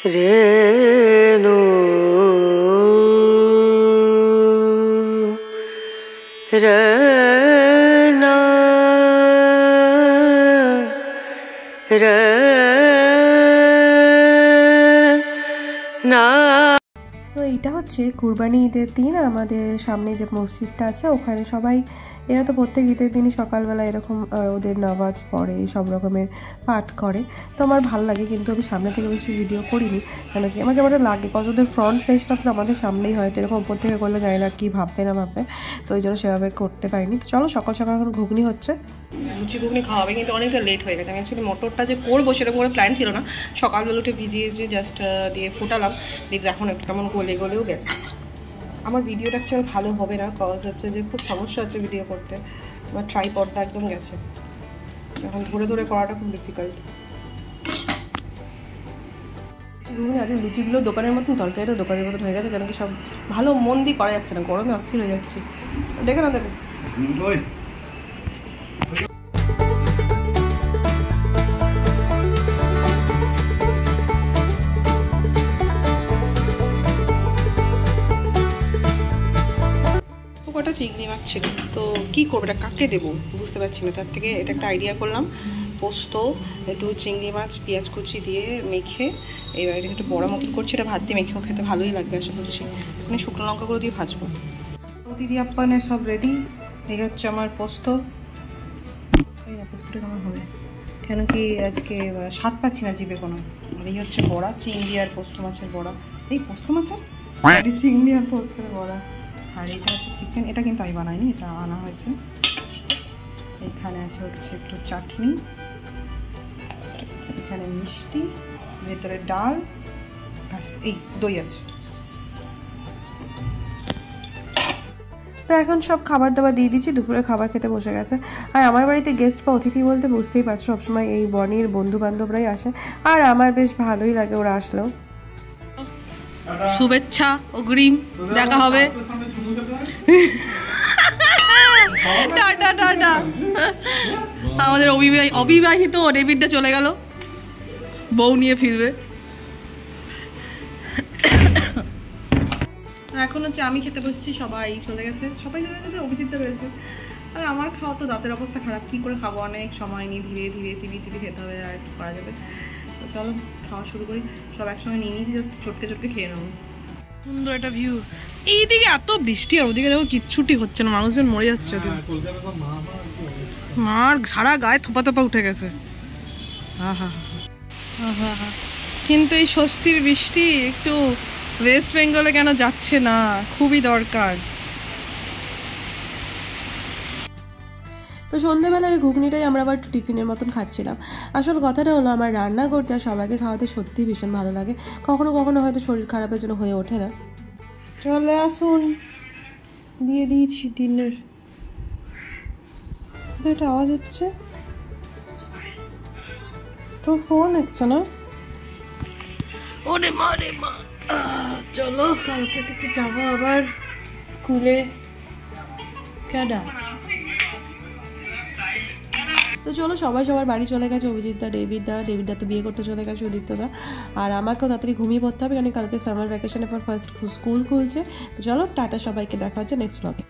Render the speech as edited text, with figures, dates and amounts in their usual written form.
রেণু রনা রনা। তো এইটা হচ্ছে কুরবানি ঈদের দিন আমাদের সামনে যে মসজিদটা আছে ওখানে সবাই এরা তো প্রত্যেক ঈদের দিনই সকালবেলা এরকম ওদের নামাজ পড়ে সব রকমের পাঠ করে। তো আমার ভালো লাগে, কিন্তু আমি সামনে থেকে বেশি ভিডিও করিনি কেন কি আমার কেমন লাগে কজ ওদের ফ্রন্ট ফেসটা তো আমাদের সামনেই হয়, তো এরকম উপর থেকে করলে জানি না কী ভাববে না ভাববে, তো ওই জন্য সেভাবে করতে পারিনি। তো চলো সকাল সকাল এখন ঘুগনি হচ্ছে, লুচি ঘুগনি খাওয়াবে, কিন্তু অনেকটা লেট হয়ে গেছে। আমি অ্যাকচুয়ালি মটরটা যে করবো সেরকম করে প্ল্যান ছিল না, সকালবেলা উঠে ভিজিয়ে যে জাস্ট দিয়ে ফোটালাম, দেখি এখন একটু কেমন গলেও গেছে। আমার ভিডিওটা অ্যাকচুয়ালি ভালো হবে না, কজ হচ্ছে যে খুব সমস্যা হচ্ছে ভিডিও করতে, আমার ট্রাইপডটা একদম গেছে, এখন ধরে ধরে করাটা খুব ডিফিকাল্ট। আজকে লুচিগুলো দোকানের মতন, তরকারিটা দোকানের মতন হয়ে গেছে, কেন কি সব ভালো মন দিয়ে করা যাচ্ছে না, গরমে অস্থির হয়ে যাচ্ছে। দেখে না দেখো কটা চিংড়ি মাছ ছিল, তো কী করবো, এটা কাকে দেবো বুঝতে পারছি না। তার থেকে এটা একটা আইডিয়া করলাম, পোস্ত একটু চিংড়ি মাছ পেঁয়াজ কুচি দিয়ে মেখে এবার এটা একটু বড়া মতো করছি, এটা ভাত দিয়ে মেখেও খেতে ভালোই লাগবে আশা করছি। এখানে শুকনো লঙ্কাগুলো দিয়ে ভাজবো। দিদি আপ্পানে সব রেডি, এই হচ্ছে আমার পোস্ত। এই না পোস্তটা কেমন হবে, কেন কি আজকে স্বাদ পাচ্ছি না জিভে কোনো। আর এই হচ্ছে বড়া, চিংড়ি আর পোস্ত মাছের বড়া, এই পোস্ত মাছের চিংড়ি আর পোস্তের বড়া। আর এটা হচ্ছে চিকেন, এটা কিন্তু আমি বানাইনি, এটা আনা হয়েছে। এখানে আছে হচ্ছে একটু চাটনি, এখানে মিষ্টি, ভেতরে ডাল, এই দই আছে। তো এখন সব খাবার দাবার দিয়ে দিচ্ছি, দুপুরে খাবার খেতে বসে গেছে। আর আমার বাড়িতে গেস্ট বা অতিথি বলতে বুঝতেই পারছো সবসময় এই বনির বন্ধু বান্ধবরাই আসে, আর আমার বেশ ভালোই লাগে ওরা আসলেও। শুভেচ্ছা অগ্রিম, দেখা হবে, টাটা টাটা। আমাদের অবিবাহিত ডেভিডটা চলে গেল, বউ নিয়ে ফিরবে। এখন হচ্ছে আমি খেতে বসছি, সবাই চলে গেছে, অভিজিৎটা রয়েছে। আর আমার খাওয়া তো দাঁতের অবস্থা খারাপ, কী করে খাবো, অনেক সময় নিয়ে ধীরে ধীরে চিবি খেতে হবে, আর কি করা যাবে। তো চলো খাওয়া শুরু করি, সব একসঙ্গে নিয়ে নিয়েছি, জাস্ট চটকে খেয়ে নেবো। সুন্দর একটা ভিউ, এইদিকে এত বৃষ্টি আর ওদিকে দেখো কিচ্ছুটি হচ্ছে না, মানুষজন মরে যাচ্ছে। মার সারা গায়ে থোপা উঠে গেছে। কিন্তু এই স্বস্তির বৃষ্টি একটু ওয়েস্ট বেঙ্গলে কেন যাচ্ছে না, খুবই দরকার। তো সন্ধ্যেবেলায় ঘুগনিটাই আমরা আবার টিফিনের মতন খাচ্ছিলাম। আসল কথাটা হলো আমার রান্না করতে আর সবাইকে খাওয়াতে সত্যিই ভীষণ ভালো লাগে, কখনো কখনো হয়তো শরীর খারাপের জন্য হয়ে ওঠে না। চলে আসুন, দিয়ে দিয়েছি ডিনার। একটা আওয়াজ হচ্ছে, তো ফোন এসছে না, ওরে মা রে মা। চলো কালকে থেকে যাবো আবার স্কুলে। কেডা? তো চলো সবাই সবার বাড়ি চলে গেছে, অভিজিৎদা, ডেভিডদা তো বিয়ে করতে চলে গেছে, উদীপ্তদা, আর আমাকেও তাড়াতাড়ি ঘুমিয়ে পড়তে হবে, কারণ কালকে সামার ভ্যাকেশনে পর ফার্স্ট স্কুল খুলছে। তো চলো টাটা, সবাইকে দেখা হচ্ছে নেক্সট ব্লগে।